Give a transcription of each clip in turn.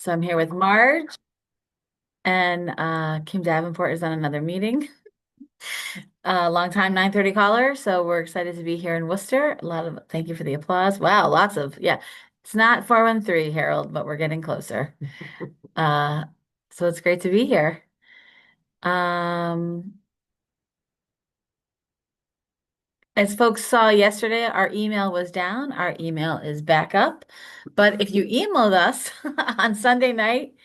So I'm here with Marge, and Kim Davenport is on another meeting. Long time 9:30 caller, so we're excited to be here in Worcester. Thank you for the applause. Wow, lots of, yeah. It's not 413, Harold, but we're getting closer. Uh, so it's great to be here. Um, as folks saw yesterday, our email was down. Our email is back up. But if you emailed us on Sunday night,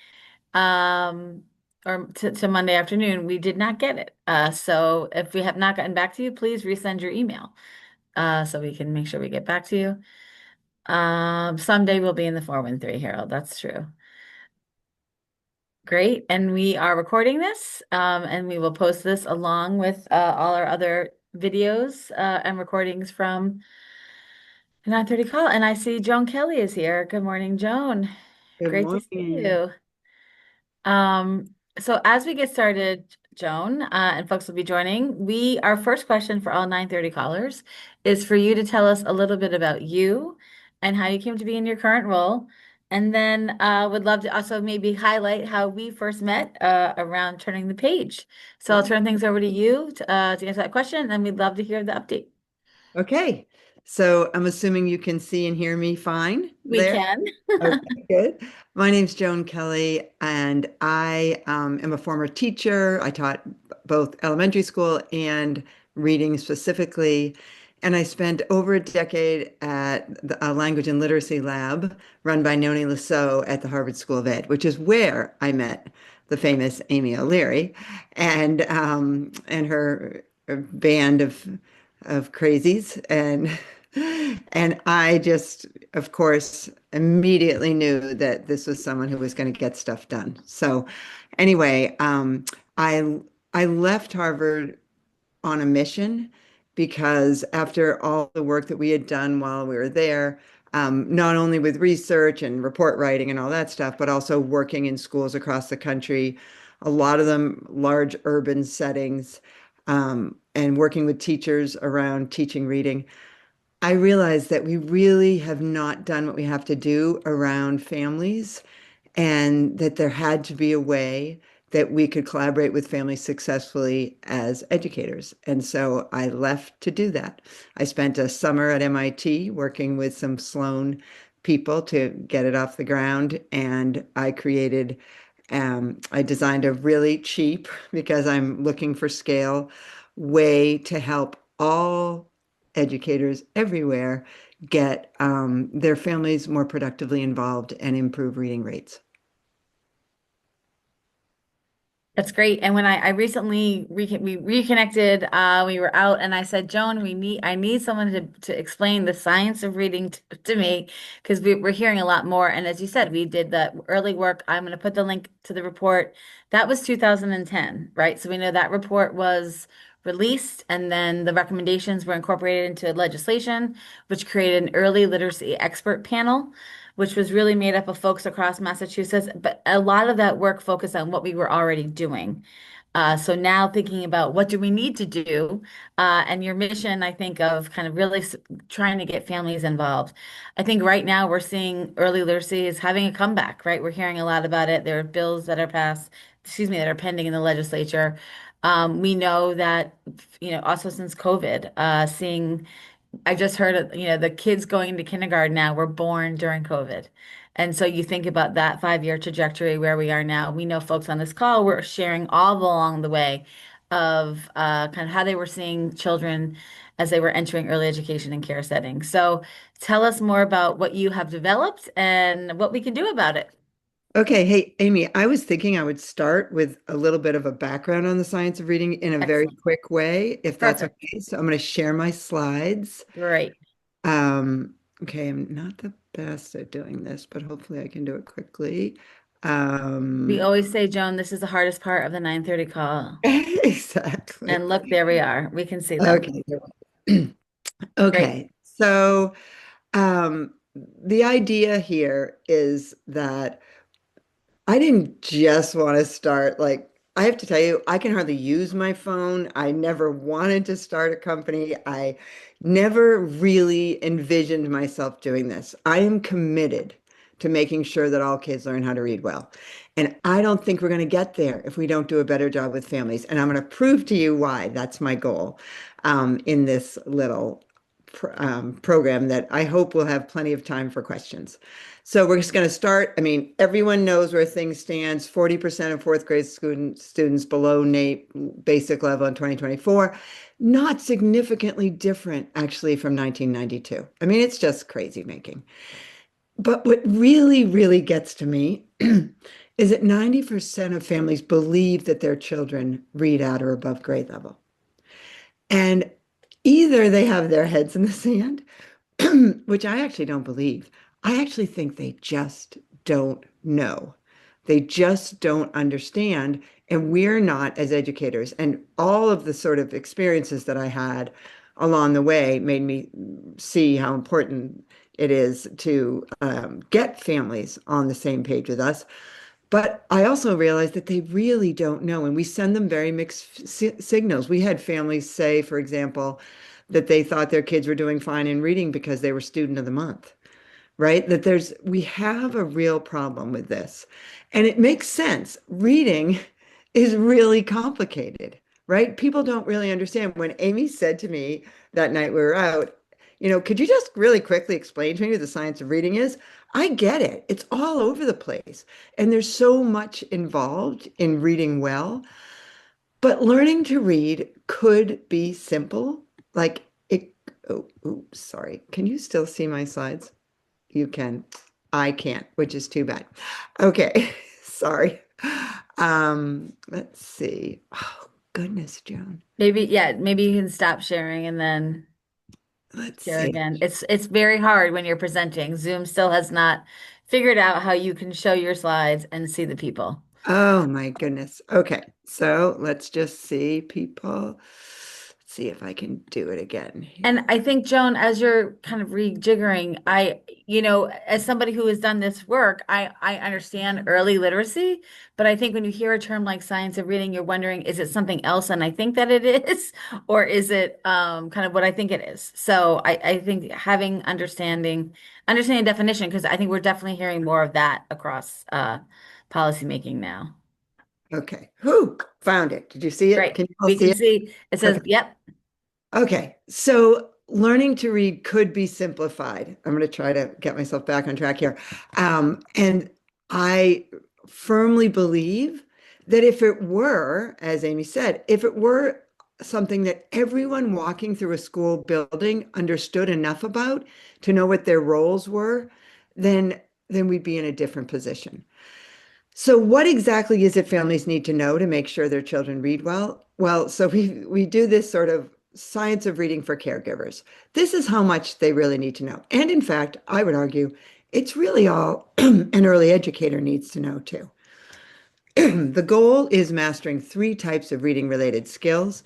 um, or to Monday afternoon, we did not get it. So if we have not gotten back to you, please resend your email, so we can make sure we get back to you. Someday we'll be in the 413, Harold. That's true. Great. And we are recording this, and we will post this along with all our other videos and recordings from 9:30 call. And I see Joan Kelley is here. Good morning, Joan. Good Great to see morning. you. So as we get started, Joan, and folks will be joining, our first question for all 9:30 callers is for you to tell us a little bit about you and how you came to be in your current role. And then would love to also maybe highlight how we first met around turning the page. So I'll turn things over to you to answer that question, and we'd love to hear the update. Okay, so I'm assuming you can see and hear me fine We there. can. Okay, good. My name's Joan Kelley, and I am a former teacher. I taught both elementary school and reading specifically. And I spent over a decade at a language and literacy lab run by Noni Lasso at the Harvard School of Ed, which is where I met the famous Amy O'Leary and her band of crazies. And I just, of course, immediately knew that this was someone who was going to get stuff done. So anyway, I I left Harvard on a mission because after all the work that we had done while we were there, not only with research and report writing and all that stuff, but also working in schools across the country, a lot of them large urban settings, and working with teachers around teaching reading. I realized that we really have not done what we have to do around families, and that there had to be a way that we could collaborate with families successfully as educators. And so I left to do that. I spent a summer at MIT working with some Sloan people to get it off the ground, and I designed a really cheap, because I'm looking for scale, way to help all educators everywhere get their families more productively involved and improve reading rates. That's great. And when I recently we reconnected, we were out, and I said, Joan, I need someone to explain the science of reading to me, because we're hearing a lot more. And as you said, we did the early work. I'm going to put the link to the report. That was 2010, right? So we know that report was released, and then the recommendations were incorporated into legislation, which created an early literacy expert panel, which was really made up of folks across Massachusetts. But a lot of that work focused on what we were already doing. So now thinking about what do we need to do, and your mission, I think, of kind of really trying to get families involved. I think right now we're seeing early literacy is having a comeback, right? We're hearing a lot about it. There are bills that are passed, excuse me, that are pending in the legislature. We know that, also since COVID, seeing I just heard, the kids going into kindergarten now were born during COVID. And so you think about that 5-year trajectory where we are now. We know folks on this call were sharing all along the way of kind of how they were seeing children as they were entering early education and care settings. So tell us more about what you have developed and what we can do about it. Okay, hey, Amy, I was thinking I would start with a little bit of a background on the science of reading in a very Excellent. quick way, if that's Perfect. okay. So I'm going to share my slides. Great. Um, okay, I'm not the best at doing this, but hopefully I can do it quickly. We Um, always say, Joan, this is the hardest part of the 9:30 call. exactly. And look, there we are. We can see them. Okay. Great. Okay. So the idea here is that I didn't just want to start, like, I have to tell you, I can hardly use my phone. I never wanted to start a company. I never really envisioned myself doing this. I am committed to making sure that all kids learn how to read well. And I don't think we're going to get there if we don't do a better job with families. And I'm going to prove to you why that's my goal in this little program that I hope will have plenty of time for questions. So we're just going to start. I mean, everyone knows where things stands. 40% of fourth grade students below NAEP basic level in 2024. Not significantly different, actually, from 1992. I mean, it's just crazy making. But what really, really gets to me is that 90% of families believe that their children read at or above grade level. And either they have their heads in the sand, which I actually don't believe. I actually think they just don't know. They just don't understand. And we're not, as educators, and all of the sort of experiences that I had along the way made me see how important it is to get families on the same page with us. But I also realized that they really don't know, and we send them very mixed signals. We had families say, for example, that they thought their kids were doing fine in reading because they were student of the month, right? That we have a real problem with this. And it makes sense. Reading is really complicated, right? People don't really understand. When Amy said to me that night we were out, could you just really quickly explain to me what the science of reading is? I get it. It's all over the place. And there's so much involved in reading well. But learning to read could be simple. Like it, oh, sorry. Can you still see my slides? You can. I can't, which is too bad. Okay, sorry. Let's see. Oh, goodness, Joan. Maybe, yeah, maybe you can stop sharing and then Let's share see. again. It's very hard when you're presenting. Zoom still has not figured out how you can show your slides and see the people. Oh my goodness. Okay, so let's just see people. Let's see if I can do it again And here. I think, Joan, as you're kind of rejiggering, as somebody who has done this work, I understand early literacy, but I think when you hear a term like science of reading, you're wondering, is it something else? And I think that it is, or is it kind of what I think it is? So I think having understanding definition, because I think we're definitely hearing more of that across policymaking now. Okay, whoo, found it. Did you see it? Great. Can you all We see can it? see it says, Okay. yep. Okay, so learning to read could be simplified. I'm going to try to get myself back on track here. And I firmly believe that if it were, as Amy said, if it were something that everyone walking through a school building understood enough about to know what their roles were, then we'd be in a different position. So what exactly is it families need to know to make sure their children read well? Well, so we do this sort of science of reading for caregivers. This is how much they really need to know. And in fact, I would argue it's really all an early educator needs to know too. The goal is mastering three types of reading related skills.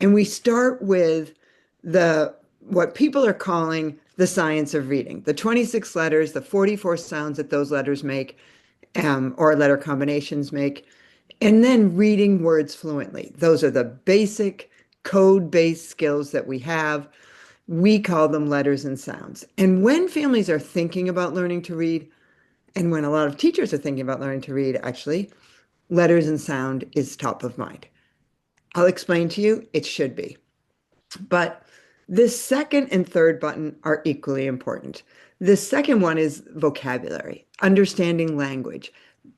And we start with the what people are calling the science of reading, the 26 letters, the 44 sounds that those letters make, or letter combinations make, and then reading words fluently. Those are the basic code-based skills that we have. We call them letters and sounds. And when families are thinking about learning to read, and when a lot of teachers are thinking about learning to read, actually, letters and sound is top of mind. I'll explain to you, it should be. But the second and third button are equally important. The second one is vocabulary, understanding language,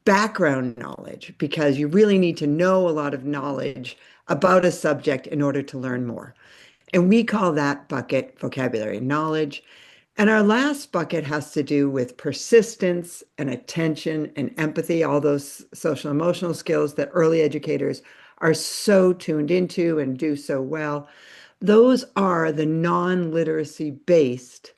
background knowledge, because you really need to know a lot of knowledge about a subject in order to learn more. And we call that bucket vocabulary knowledge. And our last bucket has to do with persistence and attention and empathy, all those social emotional skills that early educators are so tuned into and do so well. Those are the non-literacy based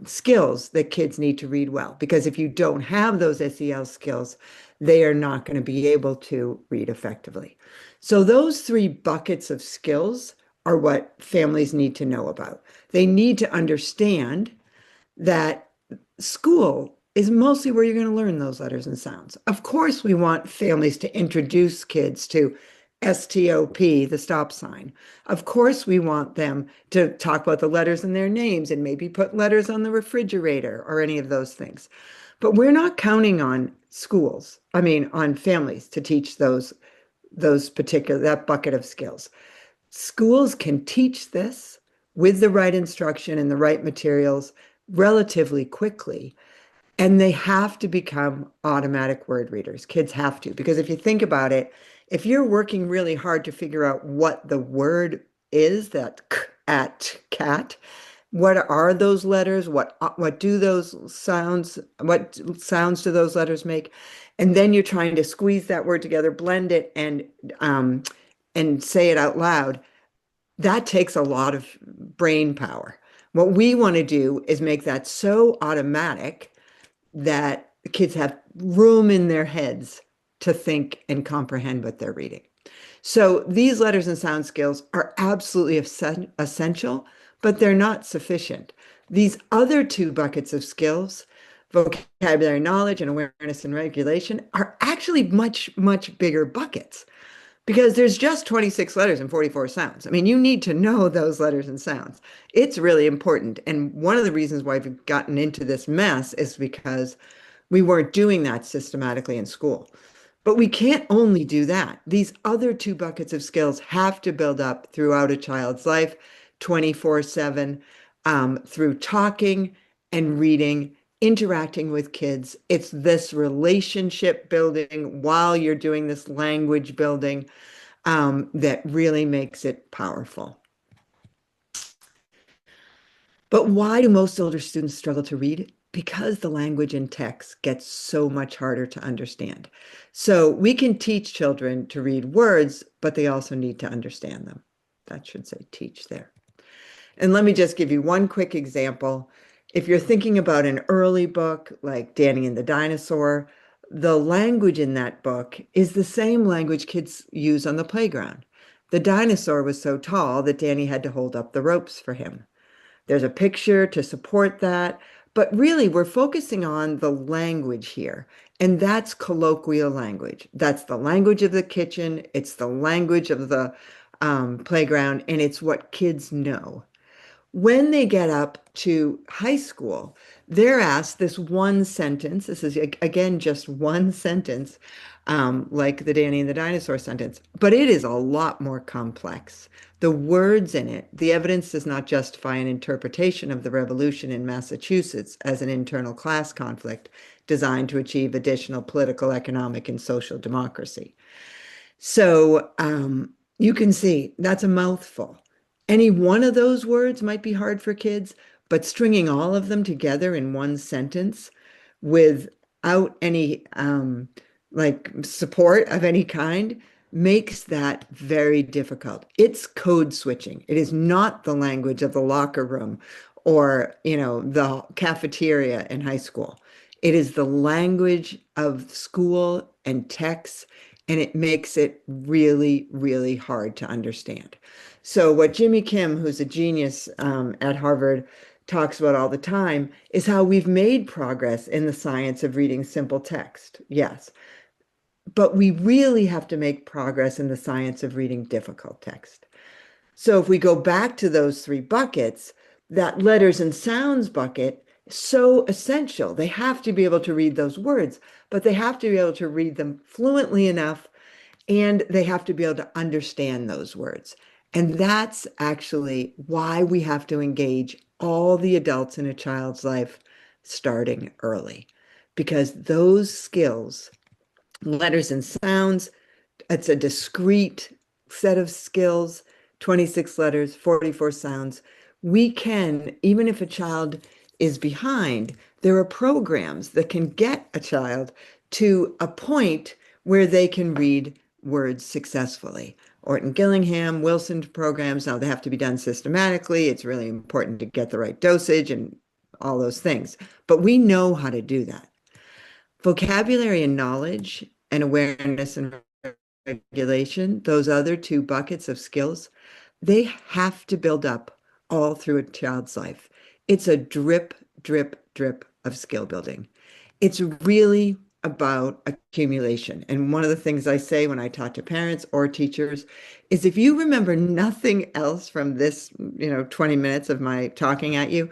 skills that kids need to read well. Because if you don't have those SEL skills, they are not going to be able to read effectively. So those three buckets of skills are what families need to know about. They need to understand that school is mostly where you're going to learn those letters and sounds. Of course, we want families to introduce kids to STOP, the stop sign. Of course, we want them to talk about the letters in their names and maybe put letters on the refrigerator or any of those things. But we're not counting on schools, I mean, on families to teach those particular that bucket of skills. Schools can teach this with the right instruction and the right materials relatively quickly. And they have to become automatic word readers. Kids have to, because if you think about it, if you're working really hard to figure out what the word is, that k at cat, what are those letters? What do those sounds, what sounds do those letters make? And then you're trying to squeeze that word together, blend it, and say it out loud. That takes a lot of brain power. What we want to do is make that so automatic that kids have room in their heads to think and comprehend what they're reading. So these letters and sound skills are absolutely essential, but they're not sufficient. These other two buckets of skills, vocabulary knowledge and awareness and regulation, are actually much, much bigger buckets because there's just 26 letters and 44 sounds. I mean, you need to know those letters and sounds. It's really important. And one of the reasons why we've gotten into this mess is because we weren't doing that systematically in school. But we can't only do that. These other two buckets of skills have to build up throughout a child's life, 24/7, through talking and reading, interacting with kids. It's this relationship building while you're doing this language building that really makes it powerful. But why do most older students struggle to read? Because the language in text gets so much harder to understand. So we can teach children to read words, but they also need to understand them. That should say teach there. And let me just give you one quick example. If you're thinking about an early book like Danny and the Dinosaur, the language in that book is the same language kids use on the playground. The dinosaur was so tall that Danny had to hold up the ropes for him. There's a picture to support that, but really we're focusing on the language here, and that's colloquial language. That's the language of the kitchen, it's the language of the playground, and it's what kids know. When they get up to high school, they're asked this one sentence. This is, again, just one sentence, like the Danny and the Dinosaur sentence, but it is a lot more complex. The words in it, the evidence does not justify an interpretation of the revolution in Massachusetts as an internal class conflict designed to achieve additional political, economic, and social democracy. So you can see that's a mouthful. Any one of those words might be hard for kids, but stringing all of them together in one sentence without any like support of any kind makes that very difficult. It's code switching. It is not the language of the locker room or, the cafeteria in high school. It is the language of school and text, and it makes it really, really hard to understand. So what Jimmy Kim, who's a genius at Harvard, talks about all the time is how we've made progress in the science of reading simple text. Yes, but we really have to make progress in the science of reading difficult text. So if we go back to those three buckets, that letters and sounds bucket is so essential. They have to be able to read those words, but they have to be able to read them fluently enough, and they have to be able to understand those words. And that's actually why we have to engage all the adults in a child's life starting early, because those skills, letters and sounds, it's a discrete set of skills, 26 letters, 44 sounds. We can, even if a child is behind, there are programs that can get a child to a point where they can read words successfully. Orton Gillingham, Wilson programs, now they have to be done systematically. It's really important to get the right dosage and all those things. But we know how to do that. Vocabulary and knowledge and awareness and regulation, those other two buckets of skills, they have to build up all through a child's life. It's a drip, drip, drip of skill building. It's really about accumulation. And one of the things I say when I talk to parents or teachers is if you remember nothing else from this, 20 minutes of my talking at you,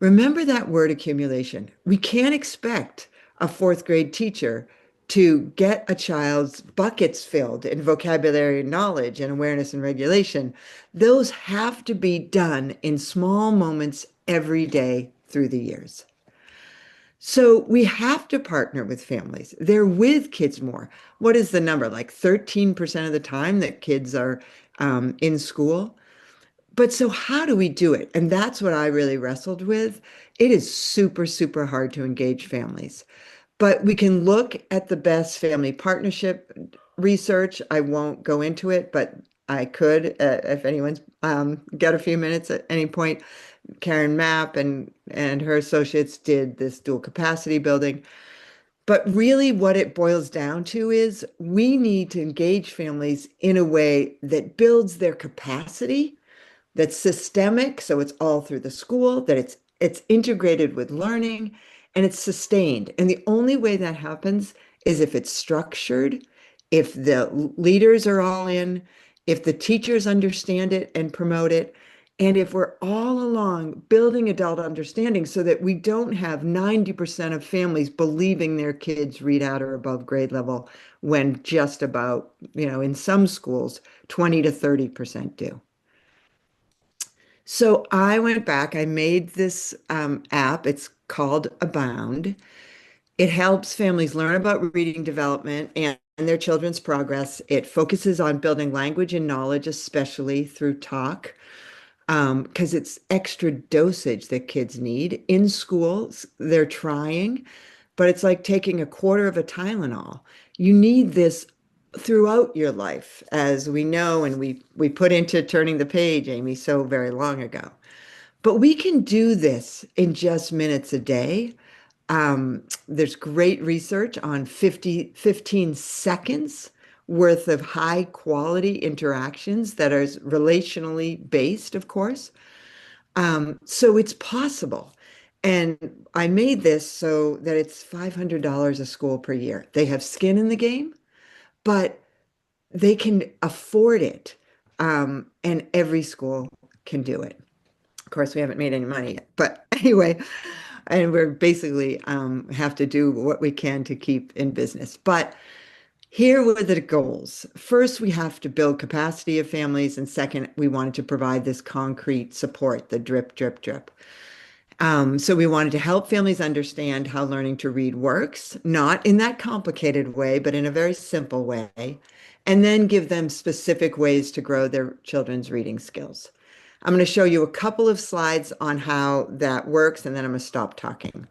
remember that word accumulation. We can't expect a fourth grade teacher to get a child's buckets filled in vocabulary and knowledge and awareness and regulation. Those have to be done in small moments every day through the years. So we have to partner with families. They're with kids more. What is the number? Like 13% of the time that kids are in school. But so how do we do it? And that's what I really wrestled with. It is super, super hard to engage families. But we can look at the best family partnership research. I won't go into it, but I could, if anyone's got a few minutes at any point. Karen Mapp and her associates did this dual capacity building. But really, what it boils down to is we need to engage families in a way that builds their capacity, that's systemic, so it's all through the school, that it's integrated with learning, and it's sustained. And the only way that happens is if it's structured, if the leaders are all in, if the teachers understand it and promote it, and if we're all along building adult understanding so that we don't have 90% of families believing their kids read at or above grade level when just about, in some schools, 20 to 30% do. So I went back, I made this app. It's called Abound. It helps families learn about reading development and their children's progress. It focuses on building language and knowledge, especially through talk, because it's extra dosage that kids need. In schools, they're trying, but it's like taking a quarter of a Tylenol. You need this throughout your life, as we know, and we put into Turning the Page, Amy, so very long ago. But we can do this in just minutes a day. There's great research on 15 seconds worth of high quality interactions that are relationally based, of course. So it's possible. And I made this so that it's $500 a school per year. They have skin in the game, but they can afford it. And every school can do it. Of course, we haven't made any money yet, but anyway, and we're basically have to do what we can to keep in business. But here were the goals. First, we have to build capacity of families, and second, we wanted to provide this concrete support, the drip, drip, drip. So we wanted to help families understand how learning to read works, not in that complicated way, but in a very simple way, and then give them specific ways to grow their children's reading skills. I'm going to show you a couple of slides on how that works, and then I'm going to stop talking.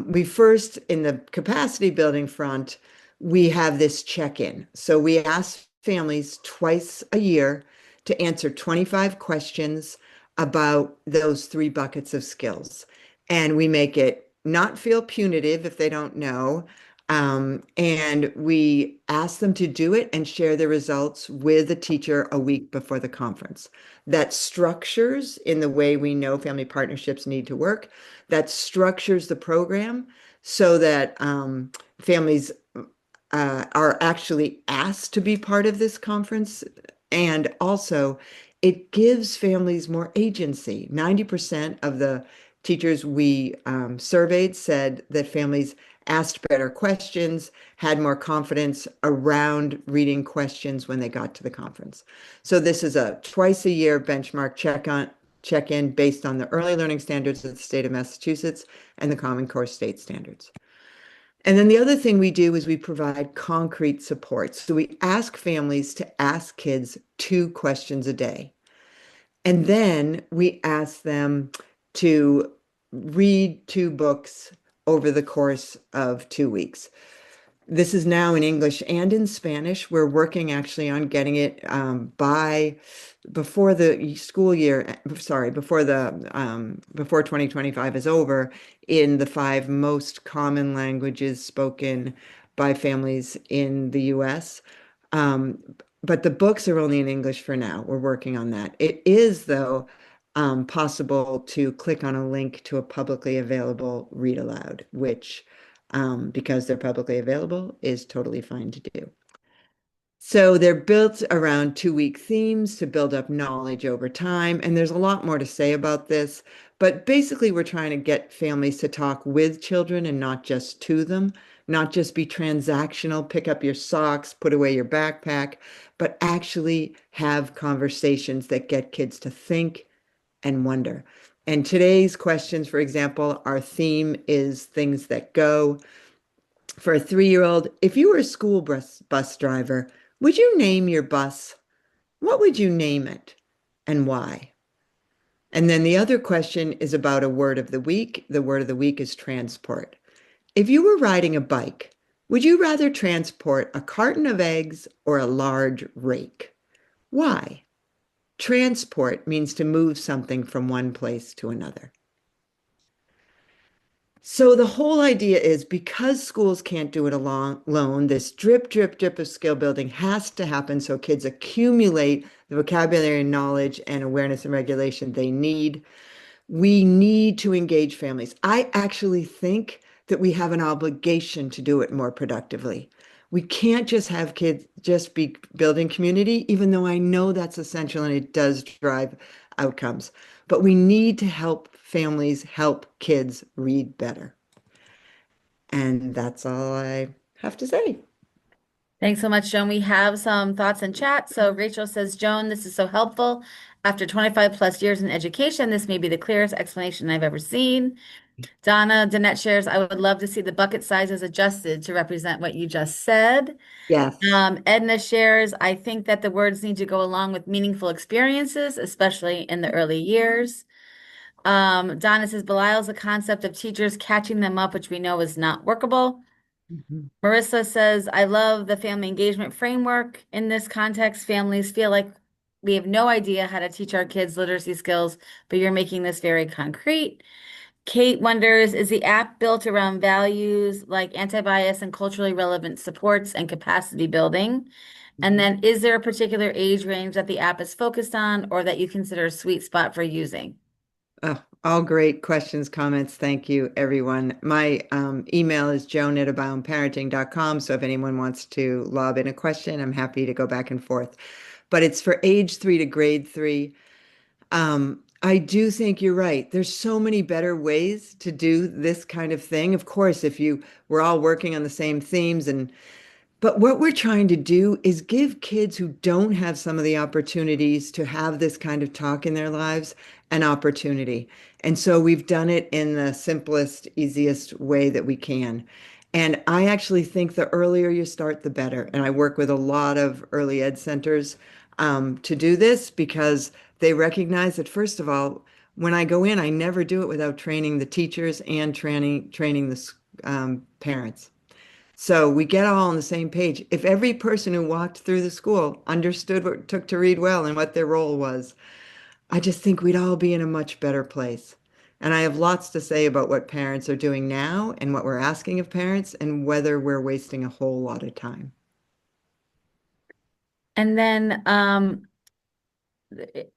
We first, in the capacity building front, we have this check-in. So we ask families twice a year to answer 25 questions about those three buckets of skills. And we make it not feel punitive if they don't know. And we ask them to do it and share the results with the teacher a week before the conference. That structures in the way we know family partnerships need to work. That structures the program so that families are actually asked to be part of this conference. And also, it gives families more agency. 90% of the teachers we surveyed said that families asked better questions, had more confidence around reading questions when they got to the conference. So this is a twice a year benchmark check-in based on the early learning standards of the state of Massachusetts and the Common Core state standards. And then the other thing we do is we provide concrete support. So we ask families to ask kids 2 questions a day. And then we ask them to read 2 books over the course of 2 weeks. This is now in English and in Spanish. We're working actually on getting it by before the school year, sorry, before 2025 is over, in the 5 most common languages spoken by families in the US. Um, but the books are only in English for now. We're working on that. It is, though, possible to click on a link to a publicly available read aloud, which because they're publicly available is totally fine to do. So they're built around 2-week themes to build up knowledge over time. And there's a lot more to say about this. But basically, we're trying to get families to talk with children and not just to them, not just be transactional, pick up your socks, put away your backpack, but actually have conversations that get kids to think and wonder. And today's questions, for example, our theme is things that go. For a 3-year-old, if you were a school bus driver, would you name your bus? What would you name it and why? And then the other question is about a word of the week. The word of the week is transport. If you were riding a bike, would you rather transport a carton of eggs or a large rake? Why? Transport means to move something from one place to another. So the whole idea is because schools can't do it alone, this drip, drip, drip of skill building has to happen so kids accumulate the vocabulary and knowledge and awareness and regulation they need. We need to engage families. I actually think that we have an obligation to do it more productively. We can't just have kids just be building community, even though I know that's essential and it does drive outcomes. But we need to help families help kids read better. And that's all I have to say. Thanks so much, Joan. We have some thoughts in chat. So Rachel says, Joan, this is so helpful. After 25 plus years in education, this may be the clearest explanation I've ever seen. Donna Danette shares, I would love to see the bucket sizes adjusted to represent what you just said. Yes. Edna shares, I think that the words need to go along with meaningful experiences, especially in the early years. Donna says, belies the concept of teachers catching them up, which we know is not workable. Mhm. Marissa says, I love the family engagement framework. In this context, families feel like we have no idea how to teach our kids literacy skills, but you're making this very concrete. Kate wonders, is the app built around values like anti-bias and culturally relevant supports and capacity building? And Mhm. then is there a particular age range that the app is focused on or that you consider a sweet spot for using? Oh, all great questions, comments. Thank you, everyone. My email is joan@aboundparenting.com. So if anyone wants to lob in a question, I'm happy to go back and forth. But it's for age 3 to grade 3. I do think you're right. There's so many better ways to do this kind of thing. Of course, if you we're all working on the same themes and but what we're trying to do is give kids who don't have some of the opportunities to have this kind of talk in their lives an opportunity. And so we've done it in the simplest, easiest way that we can. And I actually think the earlier you start, the better. And I work with a lot of early ed centers to do this because they recognize that, first of all, when I go in, I never do it without training the teachers and training the parents. So we get all on the same page. If every person who walked through the school understood what it took to read well and what their role was, I just think we'd all be in a much better place. And I have lots to say about what parents are doing now and what we're asking of parents and whether we're wasting a whole lot of time. And then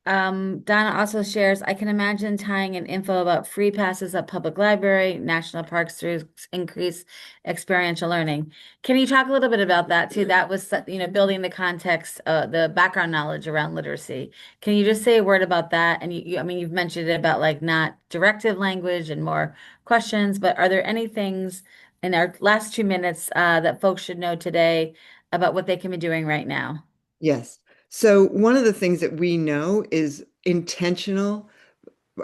Donna also shares, I can imagine tying in info about free passes at public library, national parks to increase experiential learning. Can you talk a little bit about that too? That was, building the context, the background knowledge around literacy. Can you just say a word about that? And I mean, you've mentioned it about like not directive language and more questions, but are there any things in our last 2 minutes, that folks should know today about what they can be doing right now? Yes. So one of the things that we know is intentional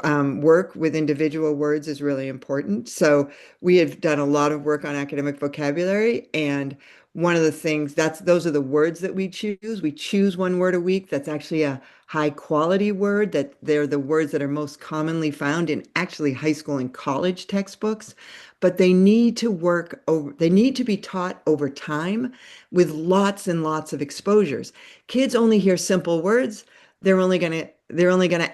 work with individual words is really important. So we have done a lot of work on academic vocabulary, and one of the things those are the words that we choose. We choose one word a week. That's actually a high quality word that they're the words that are most commonly found in actually high school and college textbooks, but they need to work over, they need to be taught over time with lots and lots of exposures. Kids only hear simple words. They're only gonna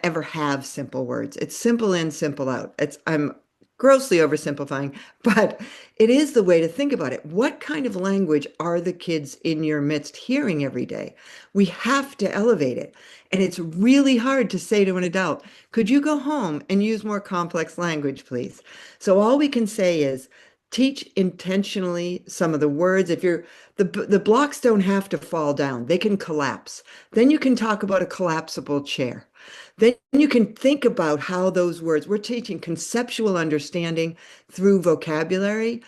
ever have simple words. It's simple in, simple out. I'm grossly oversimplifying, but it is the way to think about it. What kind of language are the kids in your midst hearing every day? We have to elevate it. And it's really hard to say to an adult, could you go home and use more complex language, please? So all we can say is teach intentionally some of the words. If you're the blocks don't have to fall down, they can collapse. Then you can talk about a collapsible chair. Then you can think about how those words, we're teaching conceptual understanding through vocabulary.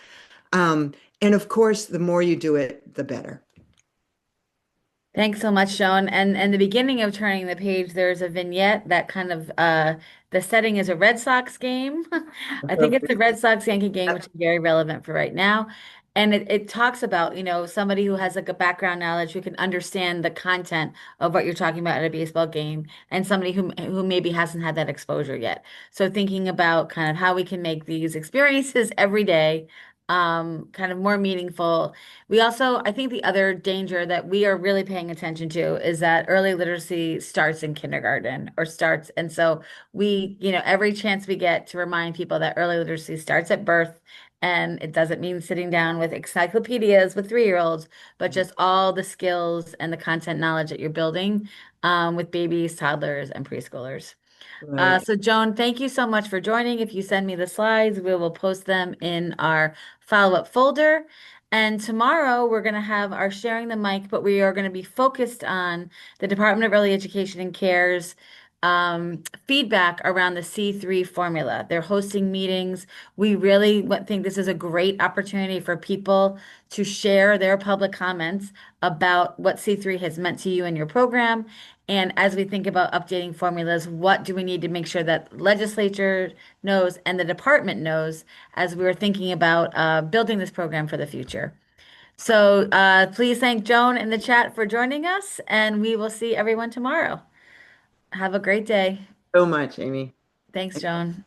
Um, and of course, the more you do it, the better. Thanks so much, Joan. And the beginning of Turning the Page, there's a vignette that kind of the setting is a Red Sox game. I think it's a Red Sox Yankee game, which is very relevant for right now. And it talks about, somebody who has like a background knowledge who can understand the content of what you're talking about at a baseball game, and somebody who maybe hasn't had that exposure yet. So thinking about kind of how we can make these experiences every day kind of more meaningful. We also, I think the other danger that we are really paying attention to is that early literacy starts in kindergarten or starts. And so every chance we get to remind people that early literacy starts at birth. And it doesn't mean sitting down with encyclopedias with 3-year-olds, but just all the skills and the content knowledge that you're building with babies, toddlers, and preschoolers. Right. So Joan, thank you so much for joining. If you send me the slides, we will post them in our follow-up folder. And tomorrow we're going to have our sharing the mic, but we are going to be focused on the Department of Early Education and Care's feedback around the C3 formula. They're hosting meetings. We really think this is a great opportunity for people to share their public comments about what C3 has meant to you and your program. And as we think about updating formulas, what do we need to make sure that legislature knows and the department knows as we're thinking about building this program for the future? So please thank Joan in the chat for joining us, and we will see everyone tomorrow. Have a great day. So much, Amy. Thanks, Joan.